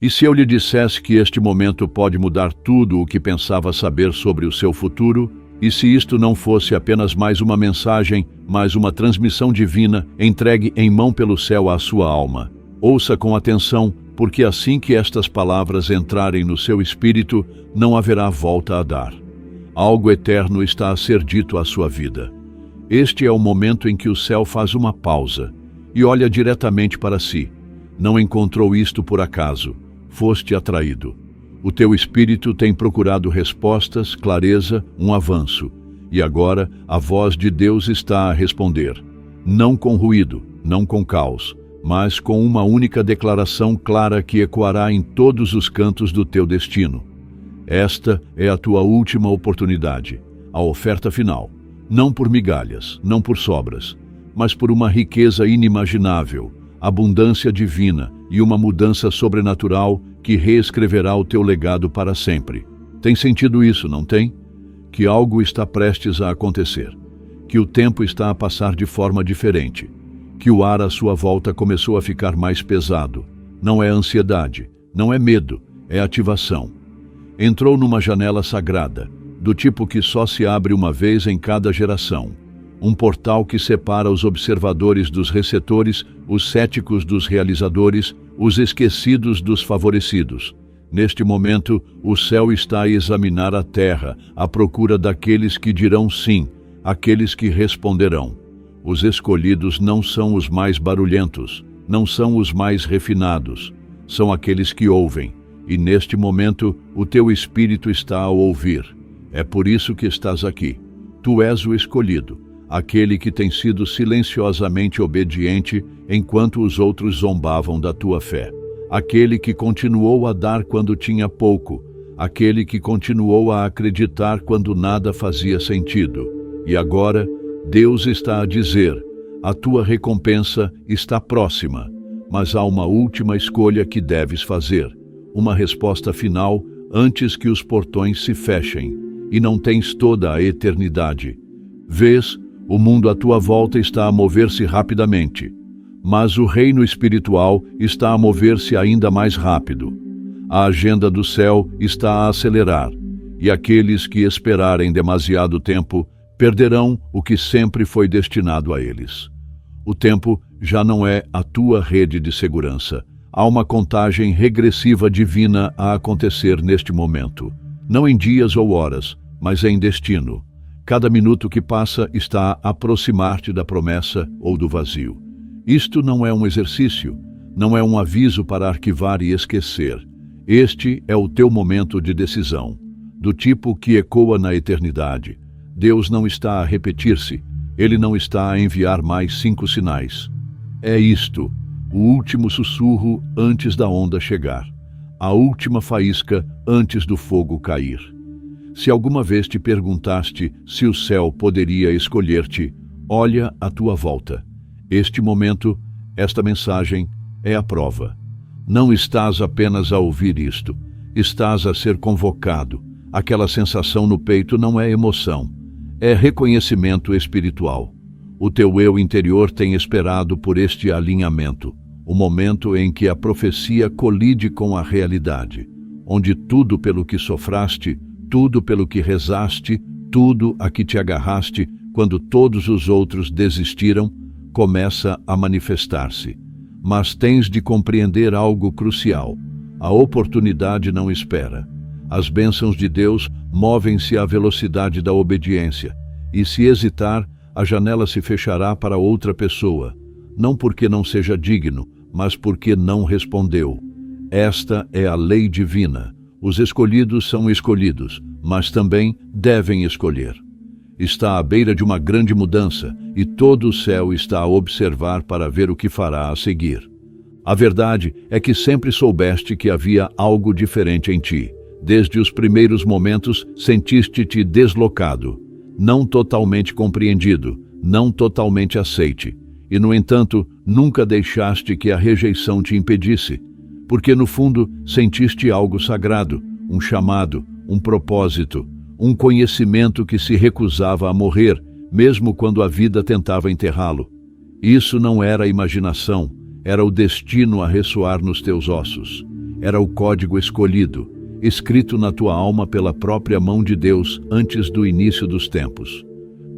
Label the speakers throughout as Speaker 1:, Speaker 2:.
Speaker 1: E se eu lhe dissesse que este momento pode mudar tudo o que pensava saber sobre o seu futuro? E se isto não fosse apenas mais uma mensagem, mais uma transmissão divina entregue em mão pelo céu à sua alma? Ouça com atenção, porque assim que estas palavras entrarem no seu espírito, não haverá volta a dar. Algo eterno está a ser dito à sua vida. Este é o momento em que o céu faz uma pausa e olha diretamente para si. Não encontrou isto por acaso. Foste atraído. O teu espírito tem procurado respostas, clareza, um avanço. E agora a voz de Deus está a responder. Não com ruído, não com caos, mas com uma única declaração clara que ecoará em todos os cantos do teu destino. Esta é a tua última oportunidade, a oferta final. Não por migalhas, não por sobras, mas por uma riqueza inimaginável, abundância divina e uma mudança sobrenatural que reescreverá o teu legado para sempre. Tem sentido isso, não tem? Que algo está prestes a acontecer, que o tempo está a passar de forma diferente, que o ar à sua volta começou a ficar mais pesado. Não é ansiedade, não é medo, é ativação. Entrou numa janela sagrada, do tipo que só se abre uma vez em cada geração. Um portal que separa os observadores dos receptores, os céticos dos realizadores, os esquecidos dos favorecidos. Neste momento, o céu está a examinar a terra, à procura daqueles que dirão sim, aqueles que responderão. Os escolhidos não são os mais barulhentos, não são os mais refinados, são aqueles que ouvem. E neste momento, o teu espírito está a ouvir. É por isso que estás aqui. Tu és o escolhido, aquele que tem sido silenciosamente obediente enquanto os outros zombavam da tua fé. Aquele que continuou a dar quando tinha pouco. Aquele que continuou a acreditar quando nada fazia sentido. E agora, Deus está a dizer, a tua recompensa está próxima, mas há uma última escolha que deves fazer. Uma resposta final antes que os portões se fechem, e não tens toda a eternidade. Vês, o mundo à tua volta está a mover-se rapidamente, mas o reino espiritual está a mover-se ainda mais rápido. A agenda do céu está a acelerar, e aqueles que esperarem demasiado tempo perderão o que sempre foi destinado a eles. O tempo já não é a tua rede de segurança. Há uma contagem regressiva divina a acontecer neste momento. Não em dias ou horas, mas em destino. Cada minuto que passa está a aproximar-te da promessa ou do vazio. Isto não é um exercício, não é um aviso para arquivar e esquecer. Este é o teu momento de decisão, do tipo que ecoa na eternidade. Deus não está a repetir-se, Ele não está a enviar mais 5 sinais. É isto, o último sussurro antes da onda chegar, a última faísca antes do fogo cair. Se alguma vez te perguntaste se o céu poderia escolher-te, olha à tua volta. Este momento, esta mensagem, é a prova. Não estás apenas a ouvir isto, estás a ser convocado. Aquela sensação no peito não é emoção, é reconhecimento espiritual. O teu eu interior tem esperado por este alinhamento, o momento em que a profecia colide com a realidade, onde tudo pelo que sofraste, tudo pelo que rezaste, tudo a que te agarraste, quando todos os outros desistiram, começa a manifestar-se. Mas tens de compreender algo crucial. A oportunidade não espera. As bênçãos de Deus movem-se à velocidade da obediência, e se hesitar, a janela se fechará para outra pessoa, não porque não seja digno, mas porque não respondeu. Esta é a lei divina. Os escolhidos são escolhidos, mas também devem escolher. Está à beira de uma grande mudança, e todo o céu está a observar para ver o que fará a seguir. A verdade é que sempre soubeste que havia algo diferente em ti. Desde os primeiros momentos, sentiste-te deslocado, não totalmente compreendido, não totalmente aceite. E, no entanto, nunca deixaste que a rejeição te impedisse, porque, no fundo, sentiste algo sagrado, um chamado, um propósito, um conhecimento que se recusava a morrer, mesmo quando a vida tentava enterrá-lo. Isso não era imaginação, era o destino a ressoar nos teus ossos. Era o código escolhido, escrito na tua alma pela própria mão de Deus antes do início dos tempos.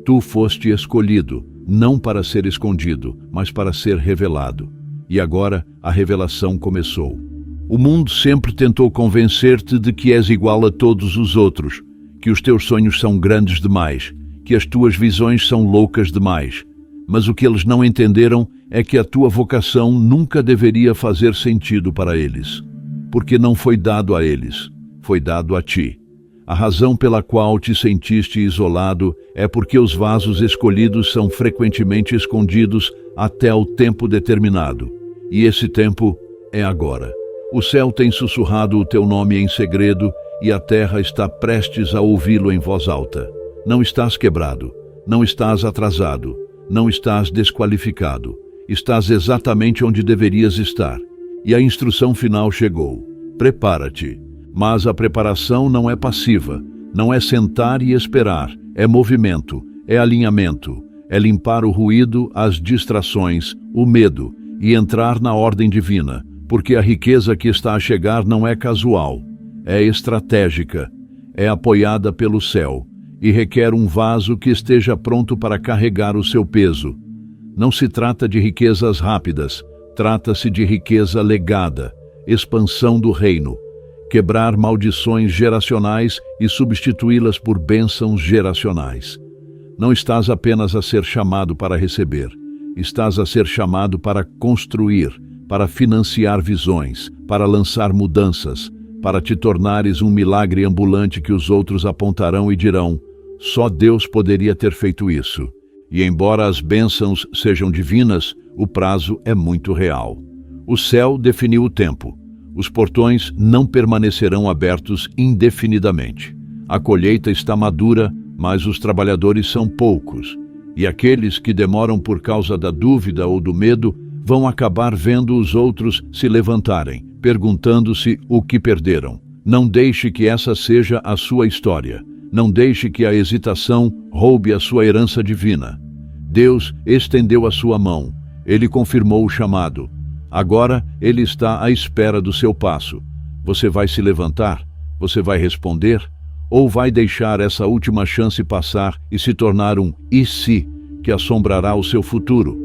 Speaker 1: Tu foste escolhido, não para ser escondido, mas para ser revelado. E agora a revelação começou. O mundo sempre tentou convencer-te de que és igual a todos os outros, que os teus sonhos são grandes demais, que as tuas visões são loucas demais. Mas o que eles não entenderam é que a tua vocação nunca deveria fazer sentido para eles, porque não foi dado a eles, foi dado a ti. A razão pela qual te sentiste isolado é porque os vasos escolhidos são frequentemente escondidos até o tempo determinado. E esse tempo é agora. O céu tem sussurrado o teu nome em segredo e a terra está prestes a ouvi-lo em voz alta. Não estás quebrado, não estás atrasado, não estás desqualificado. Estás exatamente onde deverias estar. E a instrução final chegou. Prepara-te. Mas a preparação não é passiva, não é sentar e esperar, é movimento, é alinhamento, é limpar o ruído, as distrações, o medo e entrar na ordem divina, porque a riqueza que está a chegar não é casual, é estratégica, é apoiada pelo céu e requer um vaso que esteja pronto para carregar o seu peso. Não se trata de riquezas rápidas, trata-se de riqueza legada, expansão do reino. Quebrar maldições geracionais e substituí-las por bênçãos geracionais. Não estás apenas a ser chamado para receber, estás a ser chamado para construir, para financiar visões, para lançar mudanças, para te tornares um milagre ambulante que os outros apontarão e dirão: só Deus poderia ter feito isso. E embora as bênçãos sejam divinas, o prazo é muito real. O céu definiu o tempo. Os portões não permanecerão abertos indefinidamente. A colheita está madura, mas os trabalhadores são poucos. E aqueles que demoram por causa da dúvida ou do medo vão acabar vendo os outros se levantarem, perguntando-se o que perderam. Não deixe que essa seja a sua história. Não deixe que a hesitação roube a sua herança divina. Deus estendeu a sua mão. Ele confirmou o chamado. Agora ele está à espera do seu passo. Você vai se levantar? Você vai responder? Ou vai deixar essa última chance passar e se tornar um "e se" que assombrará o seu futuro?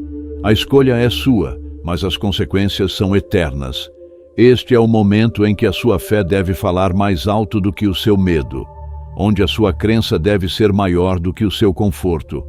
Speaker 1: A escolha é sua, mas as consequências são eternas. Este é o momento em que a sua fé deve falar mais alto do que o seu medo, onde a sua crença deve ser maior do que o seu conforto,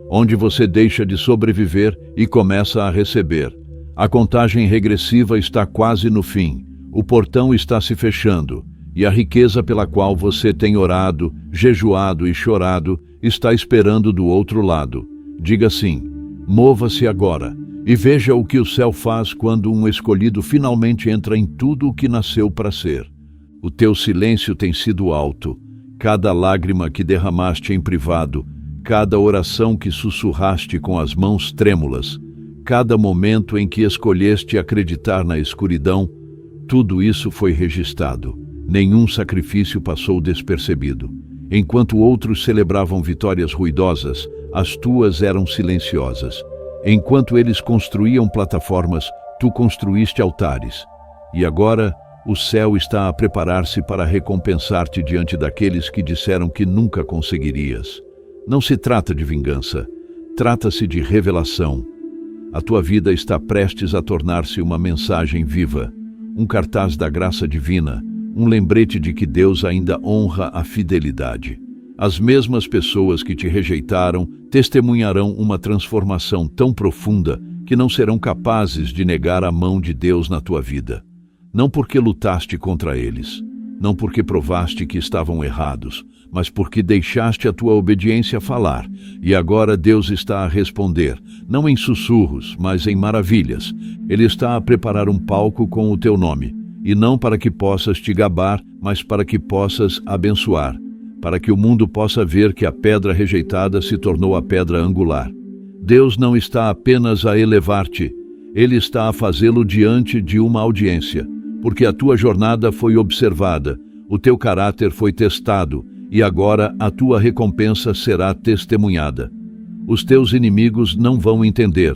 Speaker 1: onde você deixa de sobreviver e começa a receber. A contagem regressiva está quase no fim, o portão está se fechando, e a riqueza pela qual você tem orado, jejuado e chorado está esperando do outro lado. Diga sim, mova-se agora, e veja o que o céu faz quando um escolhido finalmente entra em tudo o que nasceu para ser. O teu silêncio tem sido alto, cada lágrima que derramaste em privado, cada oração que sussurraste com as mãos trêmulas, cada momento em que escolheste acreditar na escuridão, tudo isso foi registrado. Nenhum sacrifício passou despercebido. Enquanto outros celebravam vitórias ruidosas, as tuas eram silenciosas. Enquanto eles construíam plataformas, tu construíste altares. E agora, o céu está a preparar-se para recompensar-te diante daqueles que disseram que nunca conseguirias. Não se trata de vingança, trata-se de revelação. A tua vida está prestes a tornar-se uma mensagem viva, um cartaz da graça divina, um lembrete de que Deus ainda honra a fidelidade. As mesmas pessoas que te rejeitaram testemunharão uma transformação tão profunda que não serão capazes de negar a mão de Deus na tua vida. Não porque lutaste contra eles, não porque provaste que estavam errados, mas porque deixaste a tua obediência falar, e agora Deus está a responder, não em sussurros, mas em maravilhas. Ele está a preparar um palco com o teu nome, e não para que possas te gabar, mas para que possas abençoar, para que o mundo possa ver que a pedra rejeitada se tornou a pedra angular. Deus não está apenas a elevar-te, Ele está a fazê-lo diante de uma audiência, porque a tua jornada foi observada, o teu caráter foi testado, e agora a tua recompensa será testemunhada. Os teus inimigos não vão entender.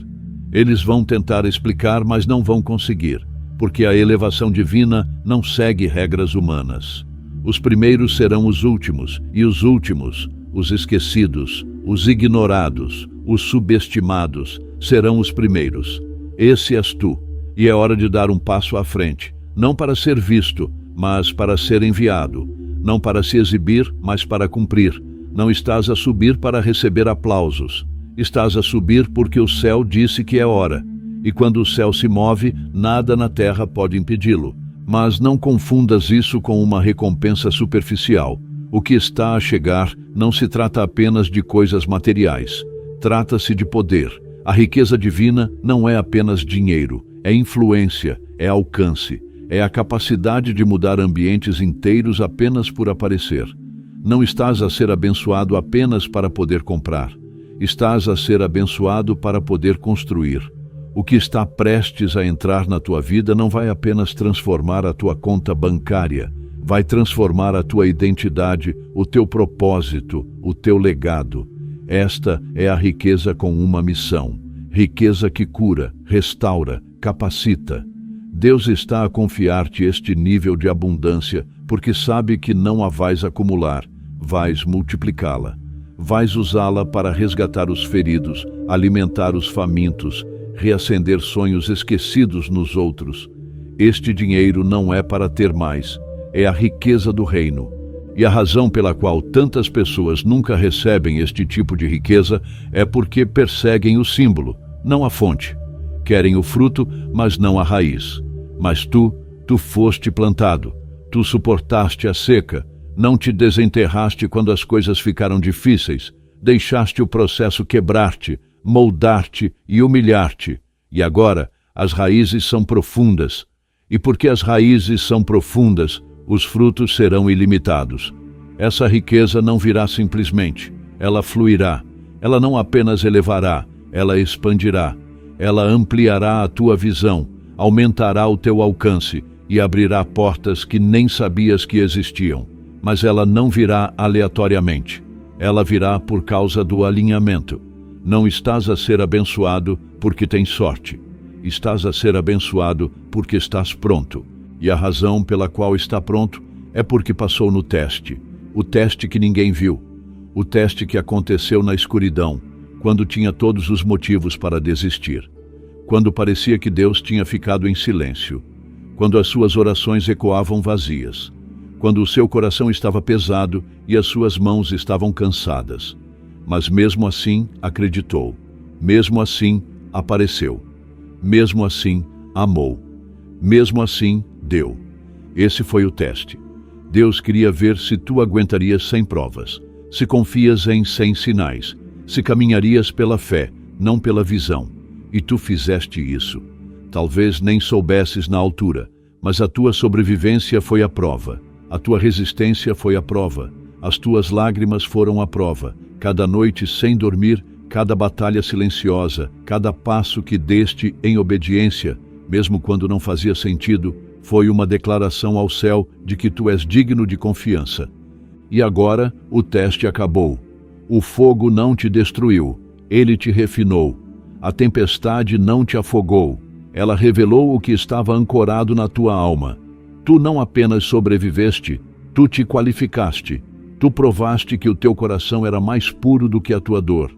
Speaker 1: Eles vão tentar explicar, mas não vão conseguir, porque a elevação divina não segue regras humanas. Os primeiros serão os últimos, e os últimos, os esquecidos, os ignorados, os subestimados, serão os primeiros. Esse és tu, e é hora de dar um passo à frente, não para ser visto, mas para ser enviado, não para se exibir, mas para cumprir. Não estás a subir para receber aplausos, estás a subir porque o céu disse que é hora, e quando o céu se move, nada na terra pode impedi-lo. Mas não confundas isso com uma recompensa superficial. O que está a chegar não se trata apenas de coisas materiais. Trata-se de poder. A riqueza divina não é apenas dinheiro, é influência, é alcance, é a capacidade de mudar ambientes inteiros apenas por aparecer. Não estás a ser abençoado apenas para poder comprar. Estás a ser abençoado para poder construir. O que está prestes a entrar na tua vida não vai apenas transformar a tua conta bancária, vai transformar a tua identidade, o teu propósito, o teu legado. Esta é a riqueza com uma missão. Riqueza que cura, restaura, capacita. Deus está a confiar-te este nível de abundância porque sabe que não a vais acumular, vais multiplicá-la. Vais usá-la para resgatar os feridos, alimentar os famintos, reacender sonhos esquecidos nos outros. Este dinheiro não é para ter mais, é a riqueza do reino. E a razão pela qual tantas pessoas nunca recebem este tipo de riqueza é porque perseguem o símbolo, não a fonte. Querem o fruto, mas não a raiz. Mas tu foste plantado, tu suportaste a seca, não te desenterraste quando as coisas ficaram difíceis, deixaste o processo quebrar-te, moldar-te e humilhar-te. E agora as raízes são profundas. E porque as raízes são profundas, os frutos serão ilimitados. Essa riqueza não virá simplesmente, ela fluirá. Ela não apenas elevará, ela expandirá. Ela ampliará a tua visão, aumentará o teu alcance e abrirá portas que nem sabias que existiam. Mas ela não virá aleatoriamente. Ela virá por causa do alinhamento. Não estás a ser abençoado porque tens sorte. Estás a ser abençoado porque estás pronto. E a razão pela qual está pronto é porque passou no teste. O teste que ninguém viu. O teste que aconteceu na escuridão, quando tinha todos os motivos para desistir. Quando parecia que Deus tinha ficado em silêncio. Quando as suas orações ecoavam vazias. Quando o seu coração estava pesado e as suas mãos estavam cansadas. Mas mesmo assim acreditou, mesmo assim apareceu, mesmo assim amou, mesmo assim deu. Esse foi o teste. Deus queria ver se tu aguentarias sem provas, se confias sem sinais, se caminharias pela fé, não pela visão. E tu fizeste isso. Talvez nem soubesses na altura, mas a tua sobrevivência foi a prova, a tua resistência foi a prova, as tuas lágrimas foram a prova. Cada noite sem dormir, cada batalha silenciosa, cada passo que deste em obediência, mesmo quando não fazia sentido, foi uma declaração ao céu de que tu és digno de confiança. E agora o teste acabou. O fogo não te destruiu, ele te refinou. A tempestade não te afogou, ela revelou o que estava ancorado na tua alma. Tu não apenas sobreviveste, tu te qualificaste. Tu provaste que o teu coração era mais puro do que a tua dor,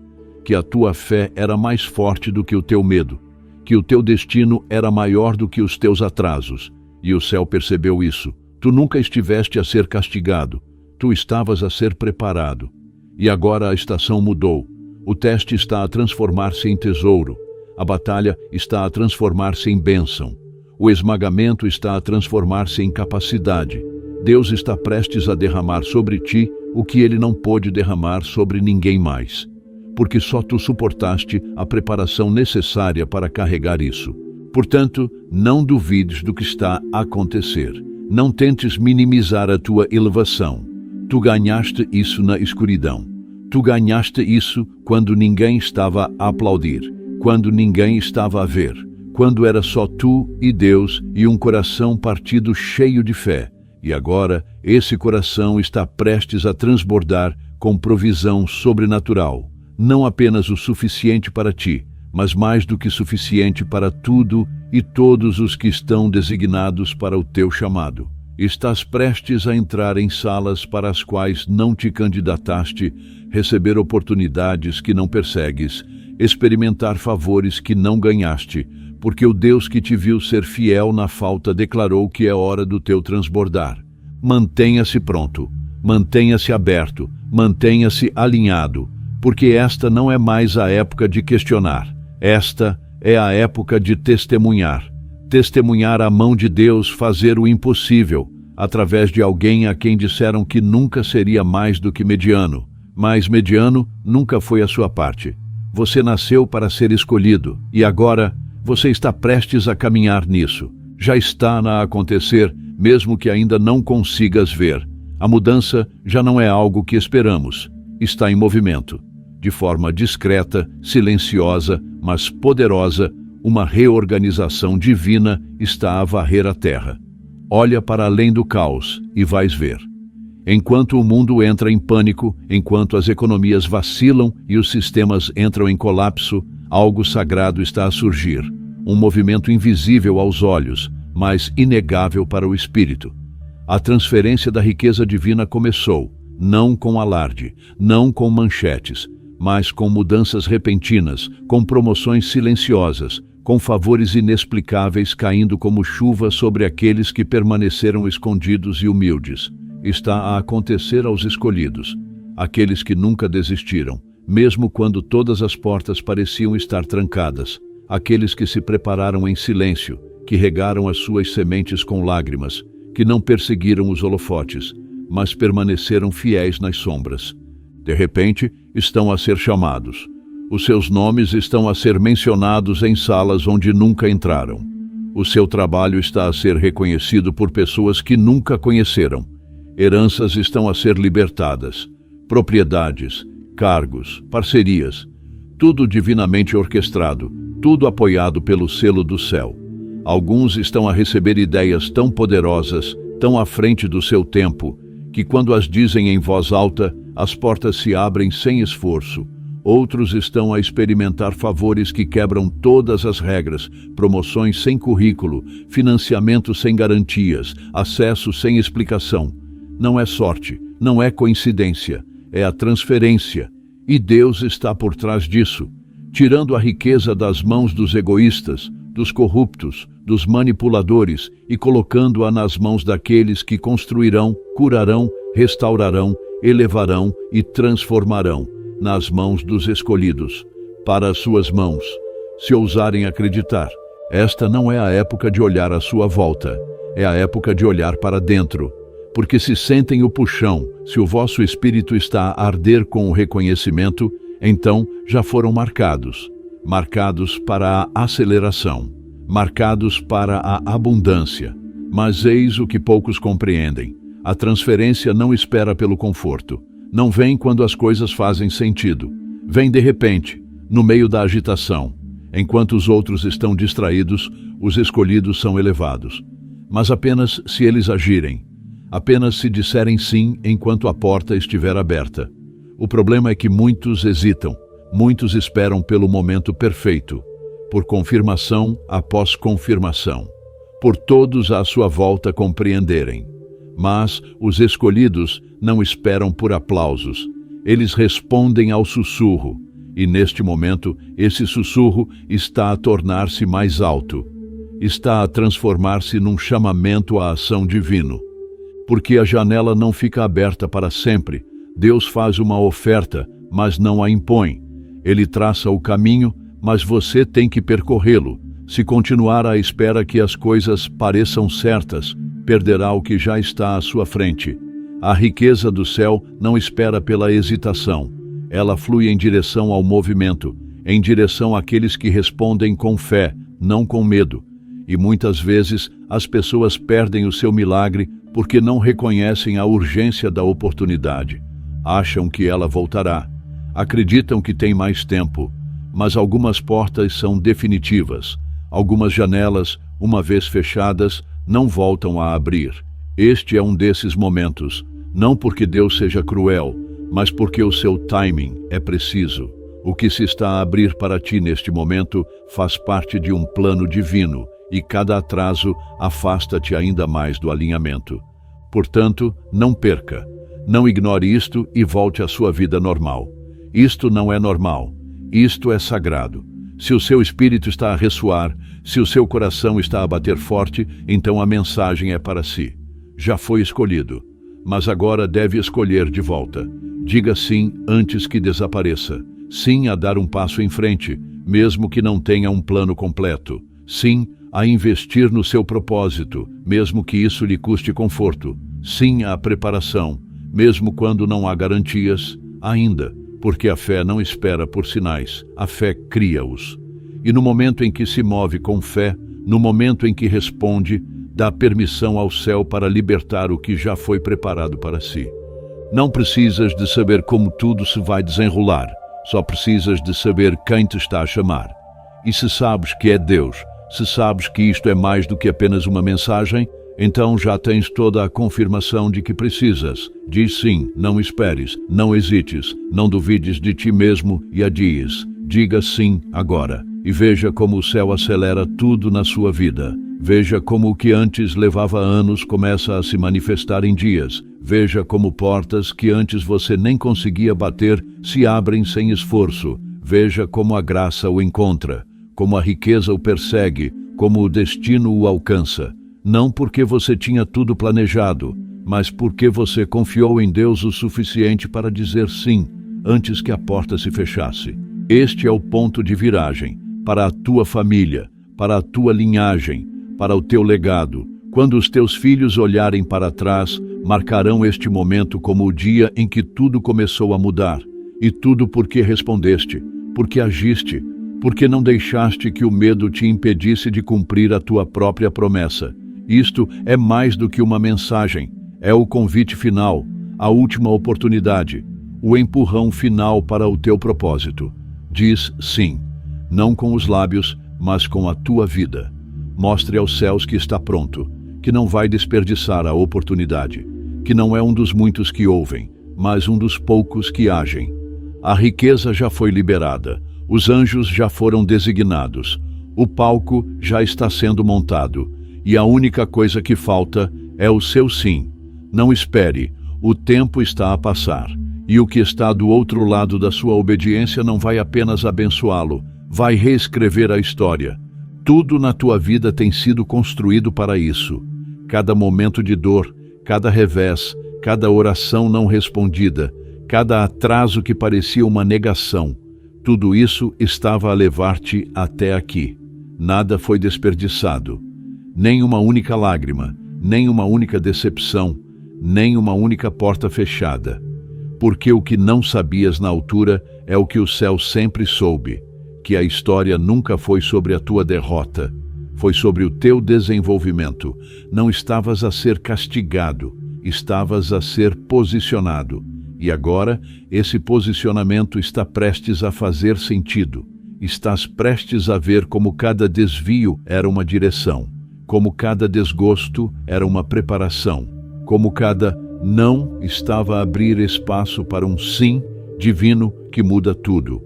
Speaker 1: que a tua fé era mais forte do que o teu medo, que o teu destino era maior do que os teus atrasos. E o céu percebeu isso. Tu nunca estiveste a ser castigado, tu estavas a ser preparado. E agora a estação mudou. O teste está a transformar-se em tesouro, a batalha está a transformar-se em bênção, o esmagamento está a transformar-se em capacidade. Deus está prestes a derramar sobre ti o que ele não pôde derramar sobre ninguém mais, porque só tu suportaste a preparação necessária para carregar isso. Portanto, não duvides do que está a acontecer. Não tentes minimizar a tua elevação. Tu ganhaste isso na escuridão. Tu ganhaste isso quando ninguém estava a aplaudir, quando ninguém estava a ver, quando era só tu e Deus e um coração partido cheio de fé. E agora, esse coração está prestes a transbordar com provisão sobrenatural. Não apenas o suficiente para ti, mas mais do que suficiente para tudo e todos os que estão designados para o teu chamado. Estás prestes a entrar em salas para as quais não te candidataste, receber oportunidades que não persegues, experimentar favores que não ganhaste, porque o Deus que te viu ser fiel na falta declarou que é hora do teu transbordar. Mantenha-se pronto, mantenha-se aberto, mantenha-se alinhado, porque esta não é mais a época de questionar. Esta é a época de testemunhar. Testemunhar a mão de Deus fazer o impossível, através de alguém a quem disseram que nunca seria mais do que mediano. Mas mediano nunca foi a sua parte. Você nasceu para ser escolhido, e agora você está prestes a caminhar nisso. Já está a acontecer, mesmo que ainda não consigas ver. A mudança já não é algo que esperamos. Está em movimento. De forma discreta, silenciosa, mas poderosa, uma reorganização divina está a varrer a terra. Olha para além do caos e vais ver. Enquanto o mundo entra em pânico, enquanto as economias vacilam e os sistemas entram em colapso, algo sagrado está a surgir. Um movimento invisível aos olhos, mas inegável para o espírito. A transferência da riqueza divina começou, não com alarde, não com manchetes, mas com mudanças repentinas, com promoções silenciosas, com favores inexplicáveis caindo como chuva sobre aqueles que permaneceram escondidos e humildes. Está a acontecer aos escolhidos, aqueles que nunca desistiram, mesmo quando todas as portas pareciam estar trancadas, aqueles que se prepararam em silêncio, que regaram as suas sementes com lágrimas, que não perseguiram os holofotes, mas permaneceram fiéis nas sombras. De repente, estão a ser chamados. Os seus nomes estão a ser mencionados em salas onde nunca entraram. O seu trabalho está a ser reconhecido por pessoas que nunca conheceram. Heranças estão a ser libertadas. Propriedades, cargos, parcerias. Tudo divinamente orquestrado, tudo apoiado pelo selo do céu. Alguns estão a receber ideias tão poderosas, tão à frente do seu tempo, que quando as dizem em voz alta, as portas se abrem sem esforço. Outros estão a experimentar favores que quebram todas as regras, promoções sem currículo, financiamento sem garantias, acesso sem explicação. Não é sorte, não é coincidência, é a transferência. E Deus está por trás disso, tirando a riqueza das mãos dos egoístas, dos corruptos, dos manipuladores e colocando-a nas mãos daqueles que construirão, curarão, restaurarão, elevarão e transformarão, nas mãos dos escolhidos, para as suas mãos. Se ousarem acreditar, esta não é a época de olhar à sua volta, é a época de olhar para dentro, porque se sentem o puxão, se o vosso espírito está a arder com o reconhecimento, então já foram marcados para a aceleração, marcados para a abundância. Mas eis o que poucos compreendem. A transferência não espera pelo conforto. Não vem quando as coisas fazem sentido. Vem de repente, no meio da agitação. Enquanto os outros estão distraídos, os escolhidos são elevados. Mas apenas se eles agirem. Apenas se disserem sim enquanto a porta estiver aberta. O problema é que muitos hesitam. Muitos esperam pelo momento perfeito, por confirmação após confirmação, por todos à sua volta compreenderem. Mas os escolhidos não esperam por aplausos, eles respondem ao sussurro, e neste momento esse sussurro está a tornar-se mais alto, está a transformar-se num chamamento à ação divino. Porque a janela não fica aberta para sempre, Deus faz uma oferta, mas não a impõe. Ele traça o caminho, mas você tem que percorrê-lo. Se continuar à espera que as coisas pareçam certas, perderá o que já está à sua frente. A riqueza do céu não espera pela hesitação. Ela flui em direção ao movimento, em direção àqueles que respondem com fé, não com medo. E muitas vezes as pessoas perdem o seu milagre porque não reconhecem a urgência da oportunidade. Acham que ela voltará. Acreditam que tem mais tempo, mas algumas portas são definitivas. Algumas janelas, uma vez fechadas, não voltam a abrir. Este é um desses momentos, não porque Deus seja cruel, mas porque o seu timing é preciso. O que se está a abrir para ti neste momento faz parte de um plano divino, e cada atraso afasta-te ainda mais do alinhamento. Portanto, não perca, não ignore isto e volte à sua vida normal. Isto não é normal, isto é sagrado. Se o seu espírito está a ressoar, se o seu coração está a bater forte, então a mensagem é para si. Já foi escolhido, mas agora deve escolher de volta. Diga sim antes que desapareça. Sim a dar um passo em frente, mesmo que não tenha um plano completo. Sim a investir no seu propósito, mesmo que isso lhe custe conforto. Sim à preparação, mesmo quando não há garantias ainda, porque a fé não espera por sinais, a fé cria-os. E no momento em que se move com fé, no momento em que responde, dá permissão ao céu para libertar o que já foi preparado para si. Não precisas de saber como tudo se vai desenrolar, só precisas de saber quem te está a chamar. E se sabes que é Deus, se sabes que isto é mais do que apenas uma mensagem, então já tens toda a confirmação de que precisas. Diz sim, não esperes, não hesites, não duvides de ti mesmo e adies. Diga sim agora e veja como o céu acelera tudo na sua vida. Veja como o que antes levava anos começa a se manifestar em dias. Veja como portas que antes você nem conseguia bater se abrem sem esforço. Veja como a graça o encontra, como a riqueza o persegue, como o destino o alcança. Não porque você tinha tudo planejado, mas porque você confiou em Deus o suficiente para dizer sim, antes que a porta se fechasse. Este é o ponto de viragem, para a tua família, para a tua linhagem, para o teu legado. Quando os teus filhos olharem para trás, marcarão este momento como o dia em que tudo começou a mudar. E tudo porque respondeste, porque agiste, porque não deixaste que o medo te impedisse de cumprir a tua própria promessa. Isto é mais do que uma mensagem, é o convite final, a última oportunidade, o empurrão final para o teu propósito. Diz sim, não com os lábios, mas com a tua vida. Mostre aos céus que está pronto, que não vai desperdiçar a oportunidade, que não é um dos muitos que ouvem, mas um dos poucos que agem. A riqueza já foi liberada, os anjos já foram designados, o palco já está sendo montado, e a única coisa que falta é o seu sim. Não espere, o tempo está a passar, e o que está do outro lado da sua obediência não vai apenas abençoá-lo, vai reescrever a história. Tudo na tua vida tem sido construído para isso. Cada momento de dor, cada revés, cada oração não respondida, cada atraso que parecia uma negação, tudo isso estava a levar-te até aqui. Nada foi desperdiçado. Nem uma única lágrima, nem uma única decepção, nem uma única porta fechada. Porque o que não sabias na altura é o que o céu sempre soube, que a história nunca foi sobre a tua derrota, foi sobre o teu desenvolvimento. Não estavas a ser castigado, estavas a ser posicionado. E agora, esse posicionamento está prestes a fazer sentido. Estás prestes a ver como cada desvio era uma direção, como cada desgosto era uma preparação, como cada não estava a abrir espaço para um sim divino que muda tudo.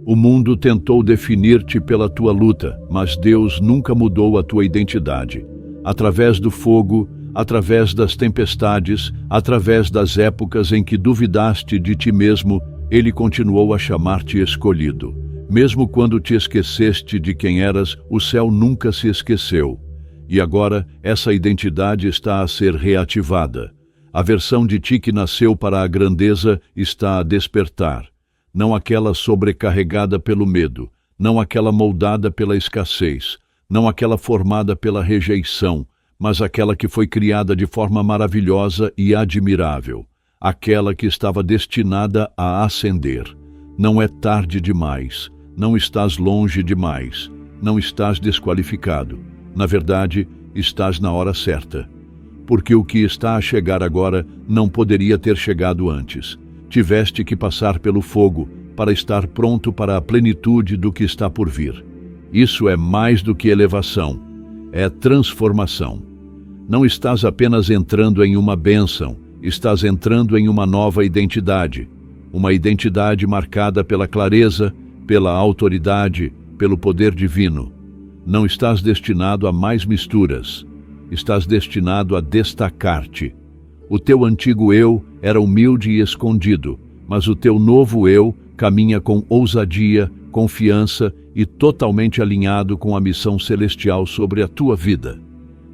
Speaker 1: O mundo tentou definir-te pela tua luta, mas Deus nunca mudou a tua identidade. Através do fogo, através das tempestades, através das épocas em que duvidaste de ti mesmo, Ele continuou a chamar-te escolhido. Mesmo quando te esqueceste de quem eras, o céu nunca se esqueceu. E agora, essa identidade está a ser reativada. A versão de ti que nasceu para a grandeza está a despertar. Não aquela sobrecarregada pelo medo, não aquela moldada pela escassez, não aquela formada pela rejeição, mas aquela que foi criada de forma maravilhosa e admirável, aquela que estava destinada a ascender. Não é tarde demais, não estás longe demais, não estás desqualificado. Na verdade, estás na hora certa. Porque o que está a chegar agora não poderia ter chegado antes. Tiveste que passar pelo fogo para estar pronto para a plenitude do que está por vir. Isso é mais do que elevação, é transformação. Não estás apenas entrando em uma bênção, estás entrando em uma nova identidade. uma identidade marcada pela clareza, pela autoridade, pelo poder divino. Não estás destinado a mais misturas. Estás destinado a destacar-te. O teu antigo eu era humilde e escondido, mas o teu novo eu caminha com ousadia, confiança e totalmente alinhado com a missão celestial sobre a tua vida.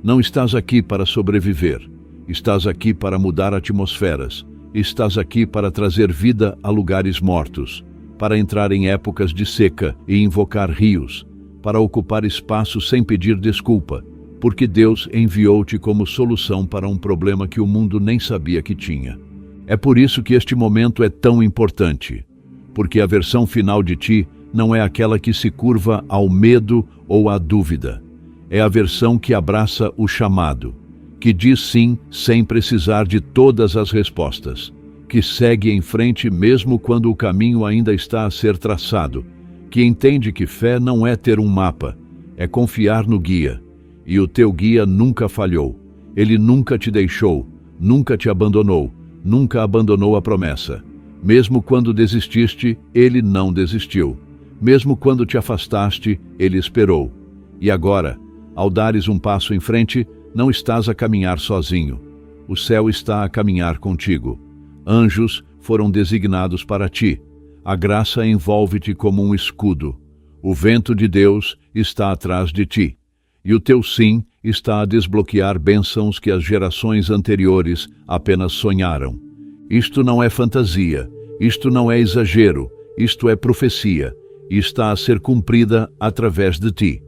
Speaker 1: Não estás aqui para sobreviver. Estás aqui para mudar atmosferas. Estás aqui para trazer vida a lugares mortos, para entrar em épocas de seca e invocar rios, para ocupar espaço sem pedir desculpa, porque Deus enviou-te como solução para um problema que o mundo nem sabia que tinha. É por isso que este momento é tão importante, porque a versão final de ti não é aquela que se curva ao medo ou à dúvida. É a versão que abraça o chamado, que diz sim sem precisar de todas as respostas, que segue em frente mesmo quando o caminho ainda está a ser traçado, que entende que fé não é ter um mapa, é confiar no guia. E o teu guia nunca falhou. Ele nunca te deixou, nunca te abandonou, nunca abandonou a promessa. Mesmo quando desististe, ele não desistiu. Mesmo quando te afastaste, ele esperou. E agora, ao dares um passo em frente, não estás a caminhar sozinho. O céu está a caminhar contigo. Anjos foram designados para ti. A graça envolve-te como um escudo. O vento de Deus está atrás de ti. E o teu sim está a desbloquear bênçãos que as gerações anteriores apenas sonharam. Isto não é fantasia, isto não é exagero, isto é profecia, e está a ser cumprida através de ti.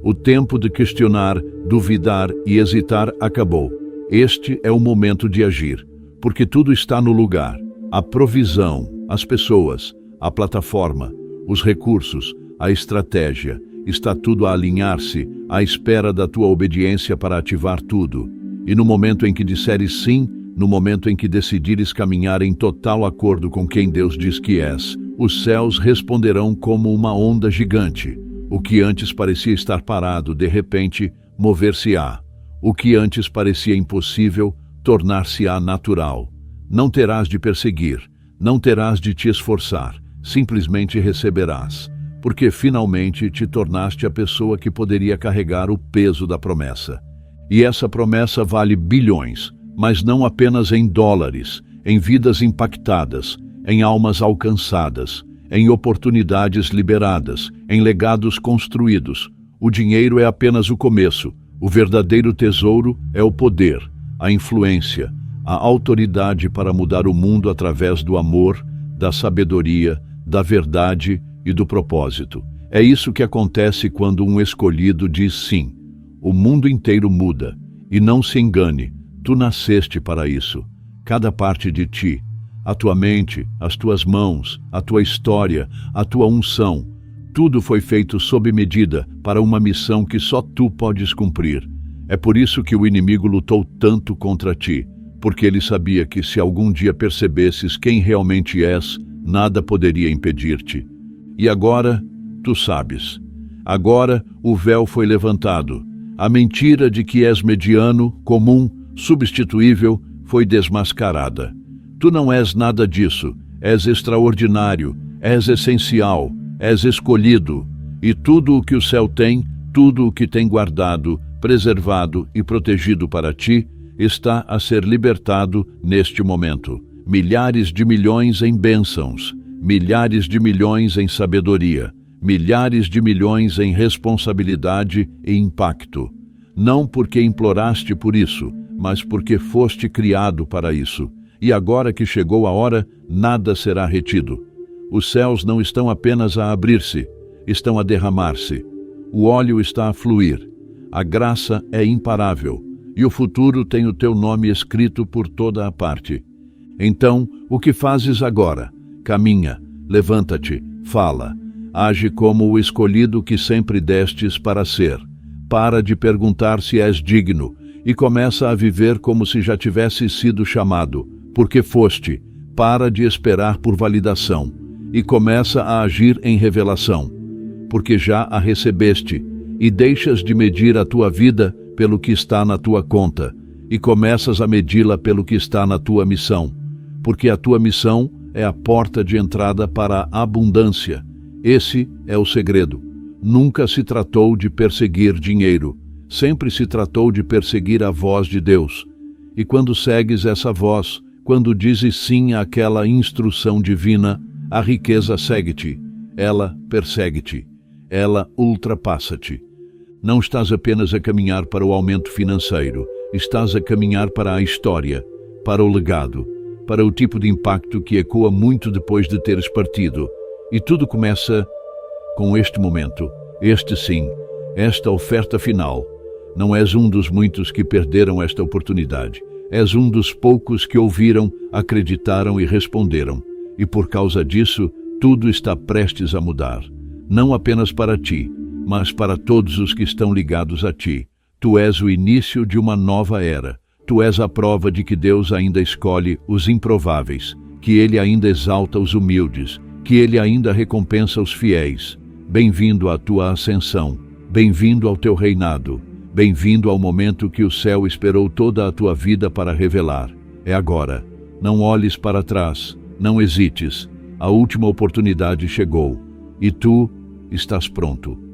Speaker 1: O tempo de questionar, duvidar e hesitar acabou. Este é o momento de agir, porque tudo está no lugar. A provisão, as pessoas, a plataforma, os recursos, a estratégia, está tudo a alinhar-se à espera da tua obediência para ativar tudo. E no momento em que disseres sim, no momento em que decidires caminhar em total acordo com quem Deus diz que és, os céus responderão como uma onda gigante. O que antes parecia estar parado, de repente, mover-se-á. O que antes parecia impossível, tornar-se-á natural. Não terás de perseguir, não terás de te esforçar, simplesmente receberás. Porque finalmente te tornaste a pessoa que poderia carregar o peso da promessa. E essa promessa vale bilhões, mas não apenas em dólares, em vidas impactadas, em almas alcançadas, em oportunidades liberadas, em legados construídos. O dinheiro é apenas o começo. O verdadeiro tesouro é o poder, a influência, a autoridade para mudar o mundo através do amor, da sabedoria, da verdade e do propósito. É isso que acontece quando um escolhido diz sim. O mundo inteiro muda. E não se engane, tu nasceste para isso. Cada parte de ti, a tua mente, as tuas mãos, a tua história, a tua unção, tudo foi feito sob medida para uma missão que só tu podes cumprir. É por isso que o inimigo lutou tanto contra ti, porque ele sabia que se algum dia percebesses quem realmente és, nada poderia impedir-te. E agora, tu sabes. Agora o véu foi levantado. A mentira de que és mediano, comum, substituível, foi desmascarada. Tu não és nada disso. És extraordinário, és essencial, és escolhido. E tudo o que o céu tem, tudo o que tem guardado, preservado e protegido para ti, está a ser libertado neste momento. Milhares de milhões em bênçãos. Milhares de milhões em sabedoria, milhares de milhões em responsabilidade e impacto. Não porque imploraste por isso, mas porque foste criado para isso. E agora que chegou a hora, nada será retido. Os céus não estão apenas a abrir-se, estão a derramar-se. O óleo está a fluir. A graça é imparável, e o futuro tem o teu nome escrito por toda a parte. Então, o que fazes agora? Caminha, levanta-te, fala, age como o escolhido que sempre destes para ser. Para de perguntar se és digno e começa a viver como se já tivesse sido chamado, porque foste. Para de esperar por validação e começa a agir em revelação, porque já a recebeste, e deixas de medir a tua vida pelo que está na tua conta e começas a medi-la pelo que está na tua missão, porque a tua missão é a porta de entrada para a abundância. Esse é o segredo. Nunca se tratou de perseguir dinheiro. Sempre se tratou de perseguir a voz de Deus. E quando segues essa voz, quando dizes sim àquela instrução divina, a riqueza segue-te. Ela persegue-te. Ela ultrapassa-te. Não estás apenas a caminhar para o aumento financeiro. Estás a caminhar para a história, para o legado, para o tipo de impacto que ecoa muito depois de teres partido. E tudo começa com este momento, este sim, esta oferta final. Não és um dos muitos que perderam esta oportunidade. És um dos poucos que ouviram, acreditaram e responderam. E por causa disso, tudo está prestes a mudar. Não apenas para ti, mas para todos os que estão ligados a ti. Tu és o início de uma nova era. Tu és a prova de que Deus ainda escolhe os improváveis, que Ele ainda exalta os humildes, que Ele ainda recompensa os fiéis. Bem-vindo à tua ascensão. Bem-vindo ao teu reinado. Bem-vindo ao momento que o céu esperou toda a tua vida para revelar. É agora. Não olhes para trás. Não hesites. A última oportunidade chegou. E tu estás pronto.